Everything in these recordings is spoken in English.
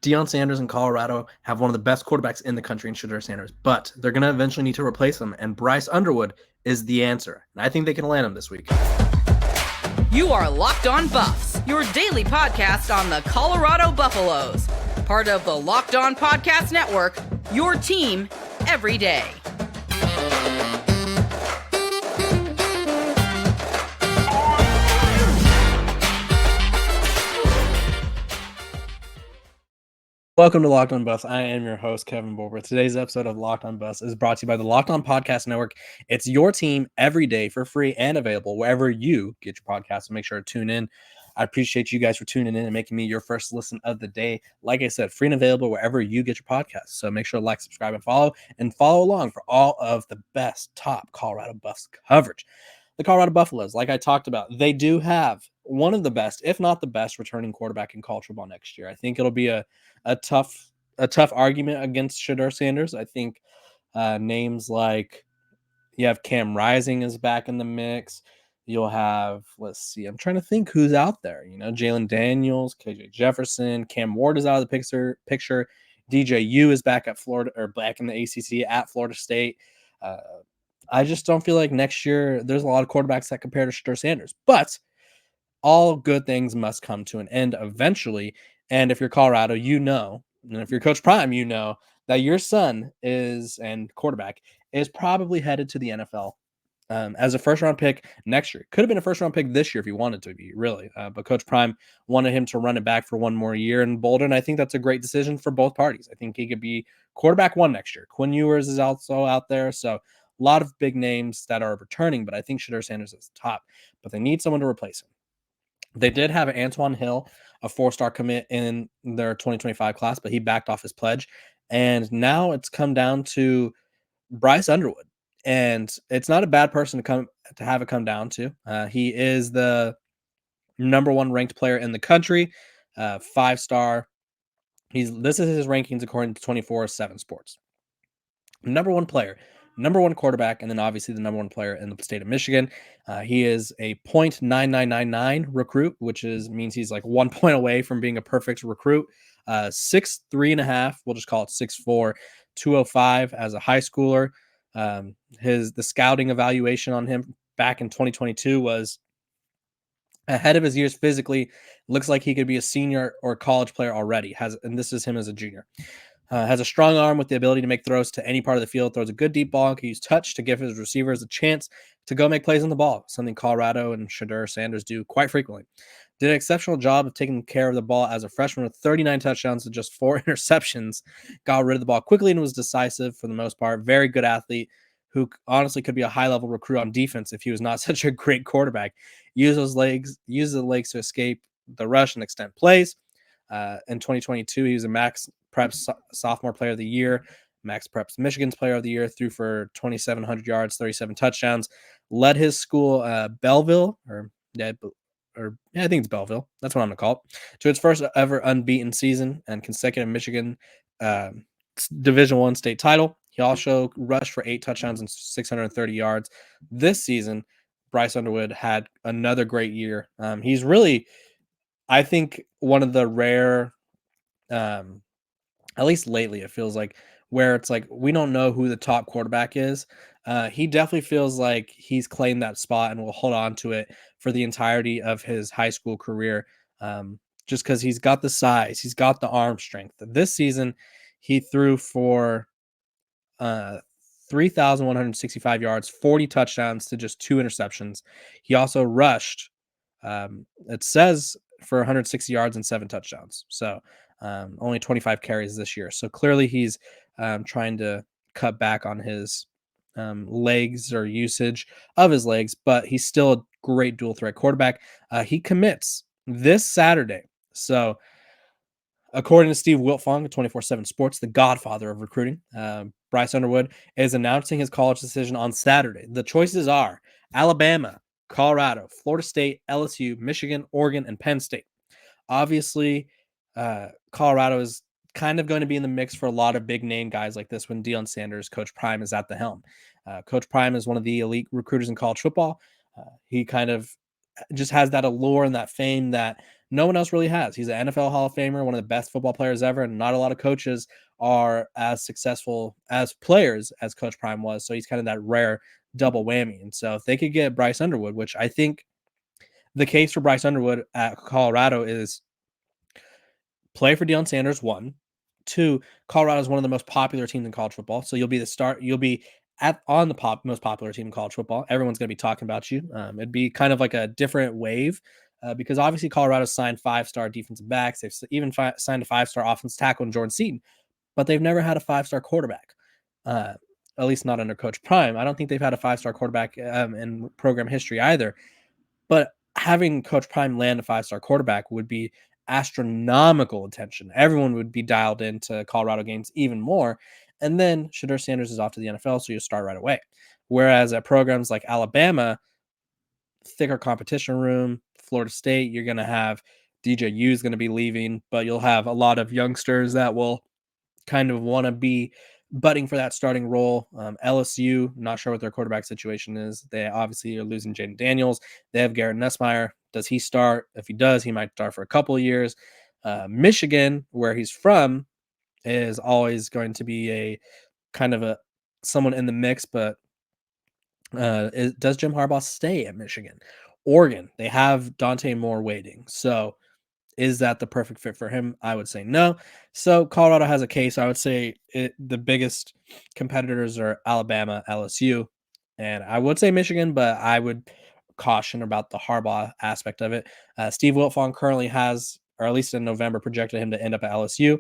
Deion Sanders in Colorado have one of the best quarterbacks in the country in Sheduer Sanders, but they're going to eventually need to replace him, and Bryce Underwood is the answer. And I think they can land him this week. You are Locked On Buffs, your daily podcast on the Colorado Buffaloes. Part of the Locked On Podcast Network, your team every day. Welcome to Locked On Buffs. I am your host, Kevin Bulber. Today's episode of Locked On Buffs is brought to you by the Locked On Podcast Network. It's your team every day for free and available wherever you get your podcasts. So make sure to tune in. I appreciate you guys for tuning in and making me your first listen of the day. Like I said, free and available wherever you get your podcasts. So make sure to like, subscribe, and follow along for all of the best top Colorado Buffs coverage. The Colorado Buffaloes, like I talked about, they do have one of the best, if not the best, returning quarterback in college football next year. I think it'll be a tough argument against Shedeur Sanders. I think names like you have Cam Rising is back in the mix. You'll have, let's see, I'm trying to think who's out there. You know, Jalen Daniels, KJ Jefferson, Cam Ward is out of the picture. DJU is back at Florida, or back in the ACC at Florida State. I just don't feel like next year there's a lot of quarterbacks that compare to Shedeur Sanders, but all good things must come to an end eventually. And if you're Colorado, you know, and if you're Coach Prime, you know that your son and quarterback is probably headed to the NFL as a first-round pick next year. Could have been a first-round pick this year if he wanted to be, really. But Coach Prime wanted him to run it back for one more year in Boulder, and I think that's a great decision for both parties. I think he could be quarterback one next year. Quinn Ewers is also out there, so a lot of big names that are returning, but I think Shedeur Sanders is top. But they need someone to replace him. They did have Antoine Hill, a four-star commit in their 2025 class, but he backed off his pledge. And now it's come down to Bryce Underwood. And it's not a bad person to have it come down to. He is the number one ranked player in the country, 5-star. This is his rankings according to 24/7 Sports. Number one player, number one quarterback, and then obviously the number one player in the state of Michigan. He is a .9999 recruit, which means he's like 1 point away from being a perfect recruit. 6'3.5", we'll just call it 6'4", 205 as a high schooler. The scouting evaluation on him back in 2022 was ahead of his years physically. Looks like he could be a senior or college player already. And this is him as a junior. Has a strong arm with the ability to make throws to any part of the field, throws a good deep ball, and can use touch to give his receivers a chance to go make plays on the ball, something Colorado and Shedeur Sanders do quite frequently. Did an exceptional job of taking care of the ball as a freshman with 39 touchdowns and just 4 interceptions. Got rid of the ball quickly and was decisive for the most part. Very good athlete who honestly could be a high-level recruit on defense if he was not such a great quarterback. Uses the legs to escape the rush and extend plays. In 2022, he was a Max Preps Sophomore Player of the Year, Max Preps Michigan's Player of the Year, threw for 2,700 yards, 37 touchdowns, led his school, Belleville, I think it's Belleville. That's what I'm going to call it, to its first ever unbeaten season and consecutive Michigan Division I state title. He also rushed for 8 touchdowns and 630 yards. This season, Bryce Underwood had another great year. He's really, I think, one of the rare, at least lately, it feels like, where it's like we don't know who the top quarterback is. He definitely feels like he's claimed that spot and will hold on to it for the entirety of his high school career, just because he's got the size, he's got the arm strength. This season, he threw for 3,165 yards, 40 touchdowns to just 2 interceptions. He also rushed, it says, for 160 yards and 7 touchdowns. So only 25 carries this year. So clearly he's trying to cut back on his legs or usage of his legs, but he's still a great dual threat quarterback. He commits this Saturday. So according to Steve Wiltfong of 24/7 Sports, the godfather of recruiting, Bryce Underwood is announcing his college decision on Saturday. The choices are Alabama, Colorado, Florida State, LSU, Michigan, Oregon, and Penn State. Obviously, Colorado is kind of going to be in the mix for a lot of big name guys like this when Deion Sanders, Coach Prime, is at the helm. Coach Prime is one of the elite recruiters in college football. He kind of just has that allure and that fame that No one else really has. He's an NFL Hall of Famer, one of the best football players ever, and not a lot of coaches are as successful as players as Coach Prime was. So he's kind of that rare double whammy. And so if they could get Bryce Underwood, which I think the case for Bryce Underwood at Colorado is play for Deion Sanders, one. Two, Colorado is one of the most popular teams in college football. So you'll be you'll be on the most popular team in college football. Everyone's going to be talking about you. It'd be kind of like a different wave because obviously Colorado signed 5-star defensive backs. They've even signed a 5-star offensive tackle in Jordan Seaton, but they've never had a 5-star quarterback. At least not under Coach Prime. I don't think they've had a 5-star quarterback in program history either. But having Coach Prime land a 5-star quarterback would be astronomical attention. Everyone would be dialed into Colorado games even more. And then Shedeur Sanders is off to the NFL, so you start right away. Whereas at programs like Alabama, thicker competition room, Florida State, you're going to have DJU is going to be leaving, but you'll have a lot of youngsters that will kind of want to be butting for that starting role. LSU, not sure what their quarterback situation is. They obviously are losing Jaden Daniels. They have Garrett Nussmeier. Does he start? If he does, he might start for a couple of years. Michigan, where he's from, is always going to be a kind of a someone in the mix, but does Jim Harbaugh stay at Michigan? Oregon, they have Dante Moore waiting. So is that the perfect fit for him? I would say no. So Colorado has a case. I would say the biggest competitors are Alabama, LSU, and I would say Michigan, but I would caution about the Harbaugh aspect of it. Steve Wiltfong currently has, or at least in November, projected him to end up at LSU.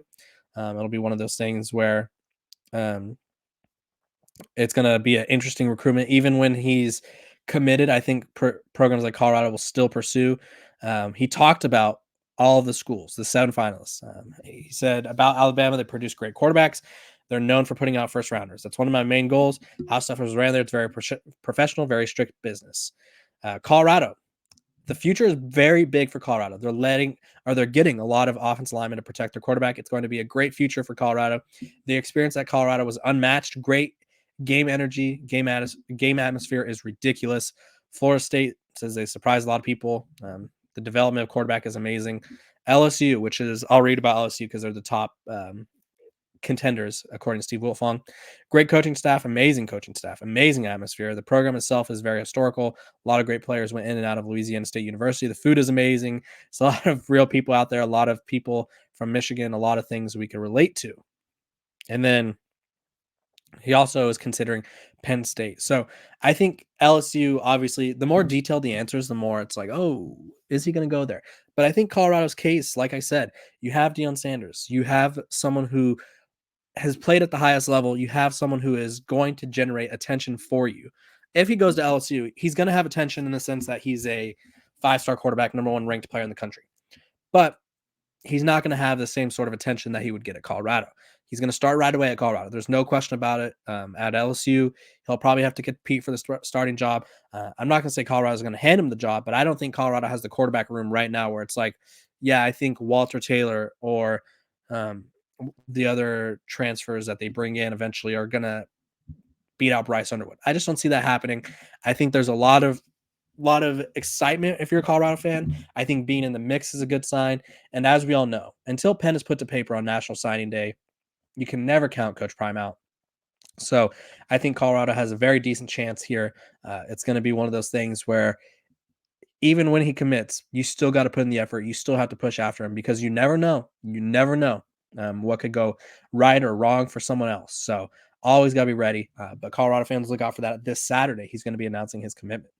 It'll be one of those things where it's going to be an interesting recruitment. Even when he's committed, I think programs like Colorado will still pursue. He talked about all of the schools, the 7 finalists. He said about Alabama, they produce great quarterbacks. They're known for putting out first rounders. That's one of my main goals. How stuff was ran there. It's very professional, very strict business. Colorado, the future is very big for Colorado. They're getting a lot of offensive linemen to protect their quarterback. It's going to be a great future for Colorado. The experience at Colorado was unmatched. Great game energy, game atmosphere is ridiculous. Florida State says they surprised a lot of people. The development of quarterback is amazing. LSU, which is, I'll read about LSU because they're the top contenders, according to Steve Wiltfong. Great coaching staff, amazing atmosphere. The program itself is very historical. A lot of great players went in and out of Louisiana State University. The food is amazing. It's a lot of real people out there, a lot of people from Michigan, a lot of things we can relate to. And then he also is considering Penn State. So I think LSU, obviously, the more detailed the answers, the more it's like, oh, is he going to go there? But I think Colorado's case, like I said, you have Deion Sanders. You have someone who has played at the highest level. You have someone who is going to generate attention for you. If he goes to LSU, he's going to have attention in the sense that he's a 5-star quarterback, number 1 ranked player in the country. But he's not going to have the same sort of attention that he would get at Colorado. He's going to start right away at Colorado. There's no question about it. At LSU, he'll probably have to compete for the starting job. I'm not going to say Colorado is going to hand him the job, but I don't think Colorado has the quarterback room right now where it's like, yeah, I think Walter Taylor or the other transfers that they bring in eventually are going to beat out Bryce Underwood. I just don't see that happening. I think there's a lot of excitement if you're a Colorado fan. I think being in the mix is a good sign. And as we all know, until pen is put to paper on National Signing Day, you can never count Coach Prime out. So I think Colorado has a very decent chance here. It's going to be one of those things where even when he commits, you still got to put in the effort. You still have to push after him because you never know. You never know what could go right or wrong for someone else. So always got to be ready. But Colorado fans, look out for that this Saturday. He's going to be announcing his commitment.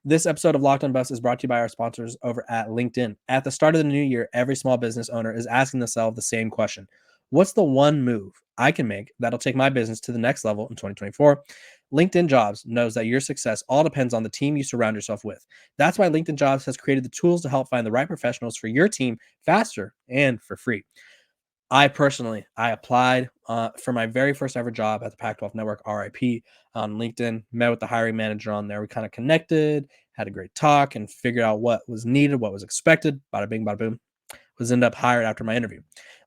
This episode of Locked on Buffs is brought to you by our sponsors over at LinkedIn. At the start of the new year, every small business owner is asking themselves the same question. What's the one move I can make that'll take my business to the next level in 2024? LinkedIn Jobs knows that your success all depends on the team you surround yourself with. That's why LinkedIn Jobs has created the tools to help find the right professionals for your team faster and for free. I applied for my very first ever job at the Pac-12 Network, RIP, on LinkedIn, met with the hiring manager on there. We kind of connected, had a great talk, and figured out what was needed, what was expected. Bada bing, bada boom. Was ended up hired after my interview.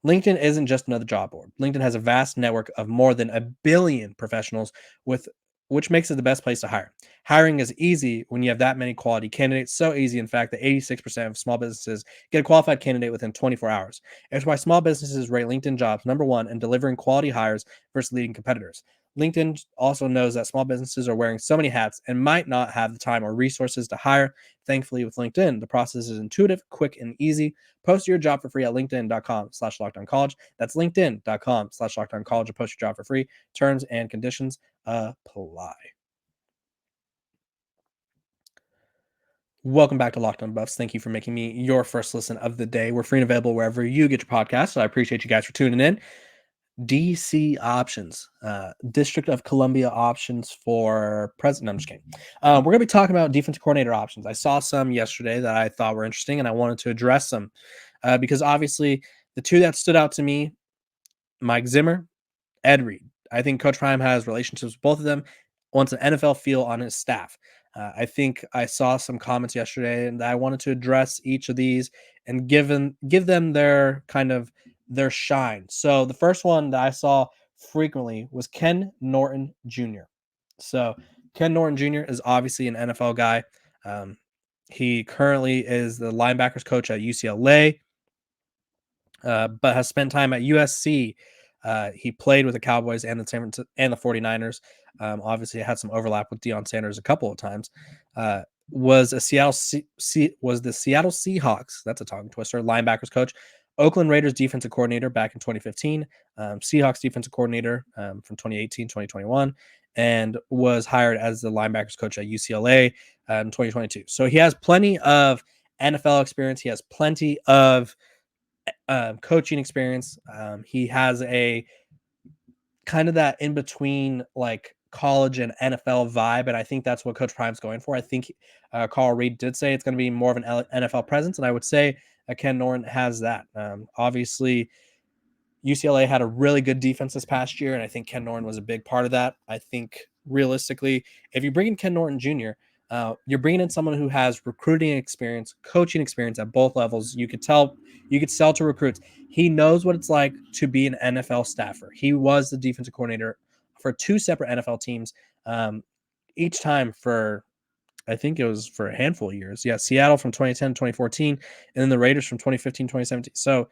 LinkedIn isn't just another job board. LinkedIn has a vast network of more than 1 billion professionals with which makes it the best place to hire. Hiring is easy when you have that many quality candidates. So easy, in fact, that 86% of small businesses get a qualified candidate within 24 hours. It's why small businesses rate LinkedIn Jobs #1 in delivering quality hires versus leading competitors. LinkedIn also knows that small businesses are wearing so many hats and might not have the time or resources to hire. Thankfully, with LinkedIn, the process is intuitive, quick, and easy. Post your job for free at linkedin.com/lockedoncollege. That's linkedin.com/lockedoncollege to post your job for free. Terms and conditions apply. Welcome back to Locked On Buffs. Thank you for making me your first listen of the day. We're free and available wherever you get your podcast. So I appreciate you guys for tuning in. DC options, District of Columbia options for president. No, I'm just kidding. We're going to be talking about defensive coordinator options. I saw some yesterday that I thought were interesting, and I wanted to address them because obviously the two that stood out to me, Mike Zimmer, Ed Reed. I think Coach Prime has relationships with both of them, wants an NFL feel on his staff. I think I saw some comments yesterday, and I wanted to address each of these and give them their kind of their shine. So the first one that I saw frequently was Ken Norton Jr. So Ken Norton Jr. is obviously an NFL guy. He currently is the linebackers coach at UCLA. But has spent time at USC. He played with the Cowboys and the 49ers. Obviously, had some overlap with Deion Sanders a couple of times. Was the Seattle Seahawks, that's a tongue twister, linebackers coach, Oakland Raiders defensive coordinator back in 2015, Seahawks defensive coordinator from 2018, 2021, and was hired as the linebackers coach at UCLA in 2022. So he has plenty of NFL experience. He has plenty of coaching experience. He has a kind of that in between like college and NFL vibe, and I think that's what Coach Prime's going for. I think Carl Reed did say it's going to be more of an NFL presence, and I would say Ken Norton has that. Obviously, UCLA had a really good defense this past year, and I think Ken Norton was a big part of that. I think realistically, if you bring in Ken Norton Jr., you're bringing in someone who has recruiting experience, coaching experience at both levels. You could sell to recruits. He knows what it's like to be an NFL staffer. He was the defensive coordinator for two separate NFL teams, each time for, I think it was for a handful of years. Yeah, Seattle from 2010 to 2014, and then the Raiders from 2015 2017. So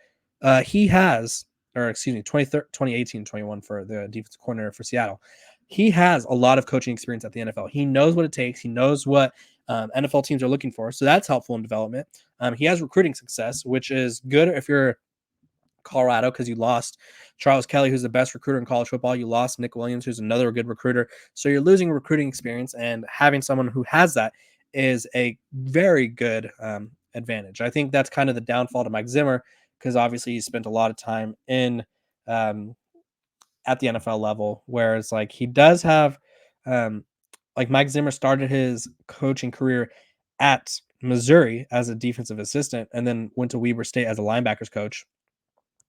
he has, or excuse me, 2018 21 for the defensive coordinator for Seattle. He has a lot of coaching experience at the NFL. He knows what it takes. He knows what NFL teams are looking for. So that's helpful in development. He has recruiting success, which is good if you're Colorado, because you lost Charles Kelly, who's the best recruiter in college football. You lost Nick Williams, who's another good recruiter. So you're losing recruiting experience, and having someone who has that is a very good advantage. I think that's kind of the downfall to Mike Zimmer, because obviously he spent a lot of time in at the NFL level, whereas like he does have like Mike Zimmer started his coaching career at Missouri as a defensive assistant and then went to Weber State as a linebackers coach,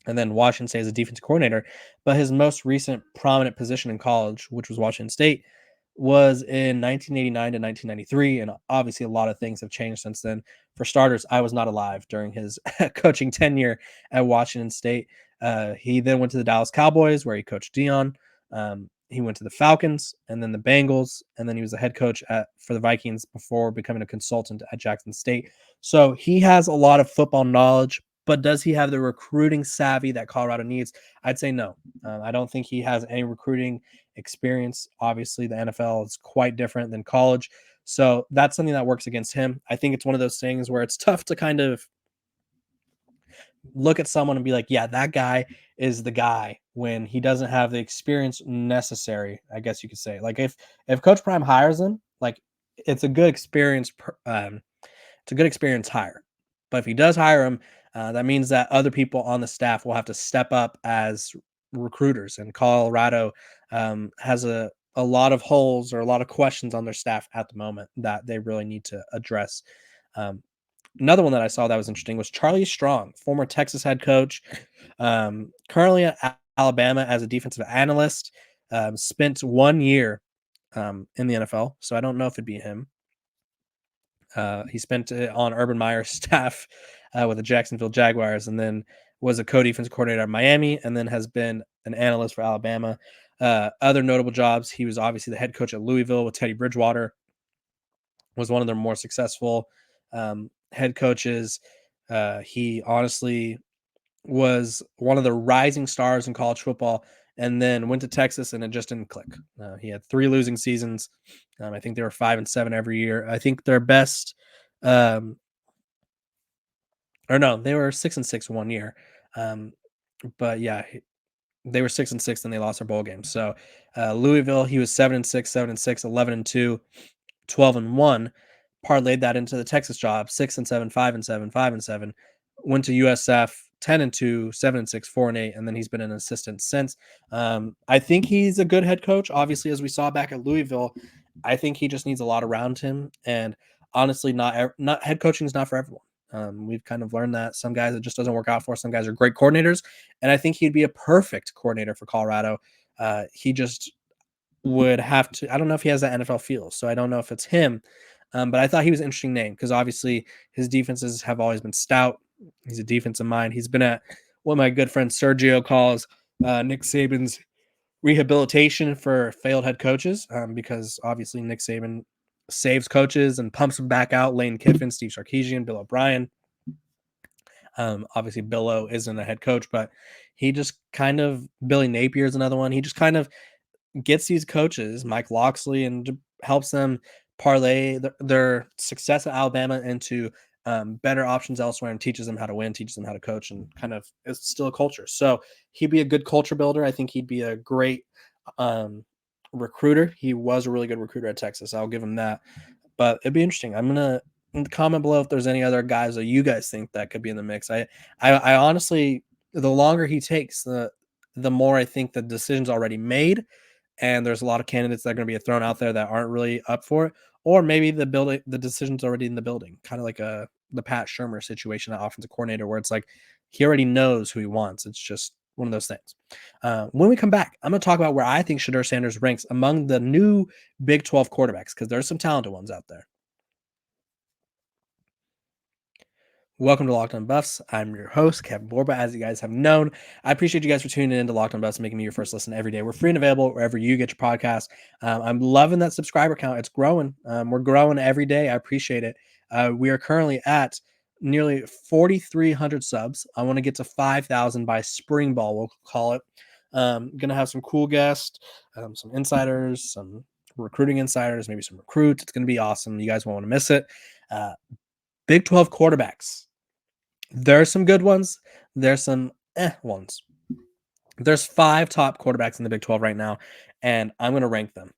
and then Washington State as a defensive coordinator. But his most recent prominent position in college, which was Washington State, was in 1989 to 1993. And obviously, a lot of things have changed since then. For starters, I was not alive during his coaching tenure at Washington State. He then went to the Dallas Cowboys, where he coached Deion. He went to the Falcons and then the Bengals, and then he was the head coach for the Vikings before becoming a consultant at Jackson State. So he has a lot of football knowledge, but does he have the recruiting savvy that Colorado needs? I'd say no. I don't think he has any recruiting experience. Obviously, the NFL is quite different than college. So that's something that works against him. I think it's one of those things where it's tough to kind of look at someone and be like, yeah, that guy is the guy, when he doesn't have the experience necessary, I guess you could say. Like if Coach Prime hires him, like it's a good experience. It's a good experience hire. But if he does hire him, that means that other people on the staff will have to step up as recruiters. And Colorado has a lot of holes or a lot of questions on their staff at the moment that they really need to address. Another one that I saw that was interesting was Charlie Strong, former Texas head coach, currently at Alabama as a defensive analyst, spent 1 year in the NFL. So I don't know if it'd be him. He spent it on Urban Meyer's staff with the Jacksonville Jaguars, and then was a co-defensive coordinator at Miami, and then has been an analyst for Alabama. Other notable jobs, he was obviously the head coach at Louisville with Teddy Bridgewater, was one of their more successful head coaches. He honestly was one of the rising stars in college football, and then went to Texas and it just didn't click. He had 3 losing seasons. I think they were 5-7 every year. I think their best, um, or no, they were 6-6 one year. Um, but yeah, they were 6-6, and they lost their bowl game. So Louisville, he was 7-6, 7-6, 11-2, 12-1. Parlayed that into the Texas job, 6-7, 5-7, 5-7. Went to USF, 10-2, 7-6, 4-8, and then he's been an assistant since. I think he's a good head coach. Obviously, as we saw back at Louisville, I think he just needs a lot around him. And honestly, not head coaching is not for everyone. We've kind of learned that some guys it just doesn't work out for. Some guys are great coordinators, and I think he'd be a perfect coordinator for Colorado. He just would have to. I don't know if he has that NFL feel, so I don't know if it's him. But I thought he was an interesting name because obviously his defenses have always been stout. He's a defensive mind. He's been at what my good friend Sergio calls Nick Saban's rehabilitation for failed head coaches, because obviously Nick Saban saves coaches and pumps them back out. Lane Kiffin, Steve Sarkisian, Bill O'Brien. Obviously, Bill O isn't a head coach, but he just kind of Billy Napier is another one. He just kind of gets these coaches, Mike Locksley, and helps them parlay their success at Alabama into better options elsewhere, and teaches them how to win, teaches them how to coach, and kind of it's still a culture. So he'd be a good culture builder. I think he'd be a great recruiter. He was a really good recruiter at Texas. I'll give him that. But it'd be interesting. I'm gonna comment below if there's any other guys that you guys think that could be in the mix. I honestly, the longer he takes, the more I think the decision's already made, and there's a lot of candidates that are going to be thrown out there that aren't really up for it, or maybe the decision's already in the building, kind of like the Pat Shurmur situation, that offensive coordinator, where it's like he already knows who he wants. It's just one of those things. When we come back, I'm going to talk about where I think Shedeur Sanders ranks among the new Big 12 quarterbacks, because there's some talented ones out there. Welcome to Locked On Buffs. I'm your host, Kevin Borba. As you guys have known, I appreciate you guys for tuning in to Locked On Buffs and making me your first listen every day. We're free and available wherever you get your podcast. I'm loving that subscriber count. It's growing. We're growing every day. I appreciate it. We are currently at nearly 4,300 subs. I want to get to 5,000 by spring ball, we'll call it. Going to have some cool guests, some insiders, some recruiting insiders, maybe some recruits. It's going to be awesome. You guys won't want to miss it. Big 12 quarterbacks. There are some good ones. There's some ones. There's 5 top quarterbacks in the Big 12 right now, and I'm going to rank them.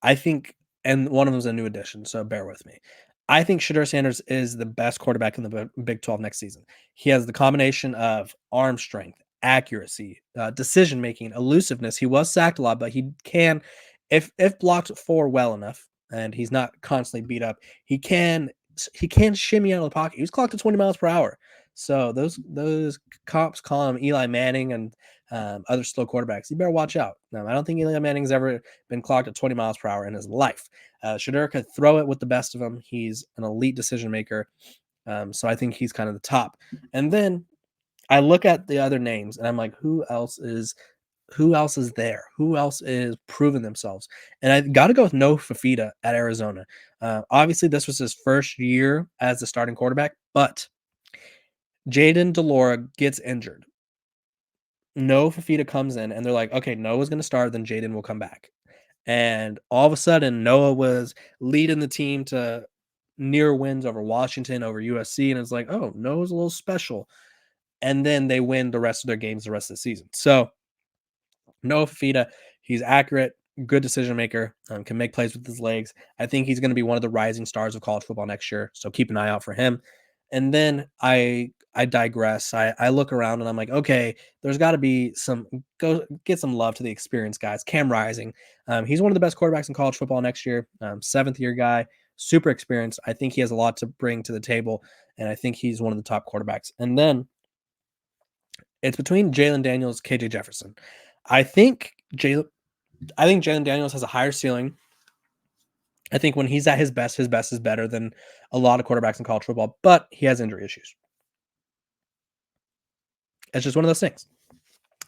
I think, and one of them is a new addition, so bear with me. I think Shedeur Sanders is the best quarterback in the Big 12 next season. He has the combination of arm strength, accuracy, decision-making, elusiveness. He was sacked a lot, but he can, if blocked for well enough, and he's not constantly beat up, he can shimmy out of the pocket. He was clocked at 20 miles per hour. So those cops call him Eli Manning and other slow quarterbacks. You better watch out. I don't think Eli Manning's ever been clocked at 20 miles per hour in his life. Shedeur could throw it with the best of them. He's an elite decision maker. So I think he's kind of the top. And then I look at the other names and I'm like, who else is there? Who else is proving themselves? And I got to go with Noah Fifita at Arizona. Obviously, this was his first year as the starting quarterback, but Jaden Delora gets injured. Noah Fifita comes in, and they're like, okay, Noah's going to start, then Jaden will come back. And all of a sudden, Noah was leading the team to near wins over Washington, over USC, and it's like, oh, Noah's a little special. And then they win the rest of their games the rest of the season. So Noah Fifita, he's accurate, good decision maker, can make plays with his legs. I think he's going to be one of the rising stars of college football next year, so keep an eye out for him. And then I digress. I look around and I'm like, okay, there's got to be go get some love to the experienced guys. Cam Rising, he's one of the best quarterbacks in college football next year. 7th year guy, super experienced. I think he has a lot to bring to the table, and I think he's one of the top quarterbacks. And then it's between Jalen Daniels, KJ Jefferson. I think Jalen Daniels has a higher ceiling. I think when he's at his best is better than a lot of quarterbacks in college football, but he has injury issues. It's just one of those things.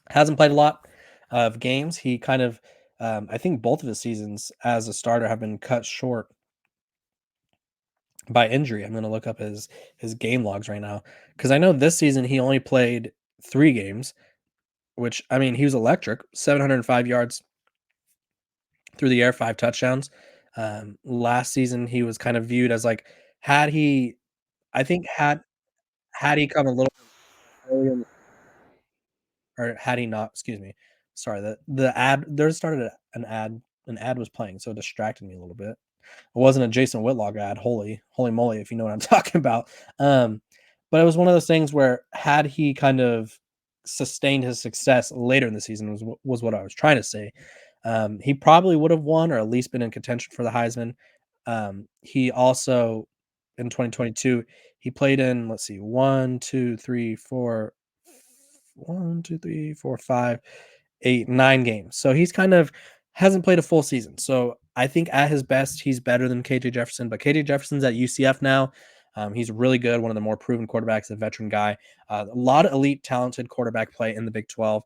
Hasn't played a lot of games. He kind of I think both of his seasons as a starter have been cut short by injury. I'm gonna look up his game logs right now because I know this season he only played 3 games, which I mean he was electric, 705 yards through the air, 5 touchdowns. Last season he was kind of viewed as like had he, I think had he come a little earlier in the, or had he not, excuse me. Sorry, the ad there started an ad was playing, so it distracted me a little bit. It wasn't a Jason Whitlock ad, holy moly, if you know what I'm talking about. Um, but it was one of those things where had he kind of sustained his success later in the season was what I was trying to say. He probably would have won or at least been in contention for the Heisman. He also in 2022 he played in, let's see, 9 games. So he's kind of hasn't played a full season. So I think at his best, he's better than KJ Jefferson. But KJ Jefferson's at UCF now. He's really good, one of the more proven quarterbacks, a veteran guy. A lot of elite, talented quarterback play in the Big 12.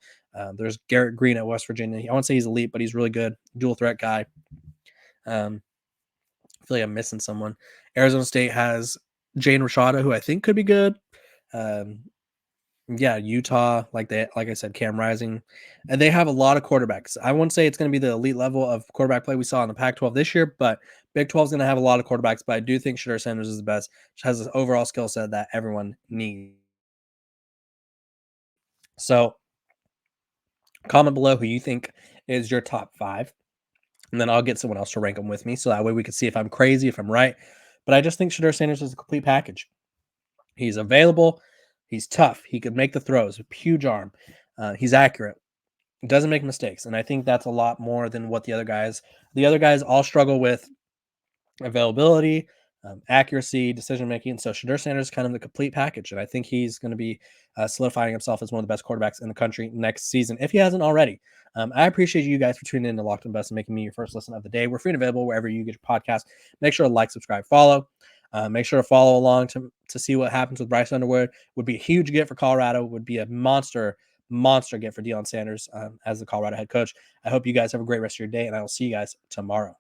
There's Garrett Green at West Virginia. I won't say he's elite, but he's really good, dual threat guy. I feel like I'm missing someone. Arizona State has Jane Rashada, who I think could be good. Um, yeah, Utah, like I said, Cam Rising, and they have a lot of quarterbacks. I wouldn't say it's going to be the elite level of quarterback play we saw in the Pac-12 this year, but Big 12 is going to have a lot of quarterbacks. But I do think Shedeur Sanders is the best. Has this overall skill set that everyone needs. So comment below who you think is your top 5, and then I'll get someone else to rank them with me, so that way we can see if I'm crazy, if I'm right. But I just think Shedeur Sanders is a complete package. He's available. He's tough. He could make the throws. Huge arm. He's accurate. Doesn't make mistakes, and I think that's a lot more than what the other guys all struggle with availability, accuracy, decision making. So Shedeur Sanders is kind of the complete package, and I think he's going to be solidifying himself as one of the best quarterbacks in the country next season if he hasn't already. I appreciate you guys for tuning in to Locked On Best and making me your first listen of the day. We're free and available wherever you get your podcast. Make sure to like, subscribe, follow. Make sure to follow along to see what happens with Bryce Underwood. Would be a huge get for Colorado. Would be a monster get for Deion Sanders as the Colorado head coach. I hope you guys have a great rest of your day, and I will see you guys tomorrow.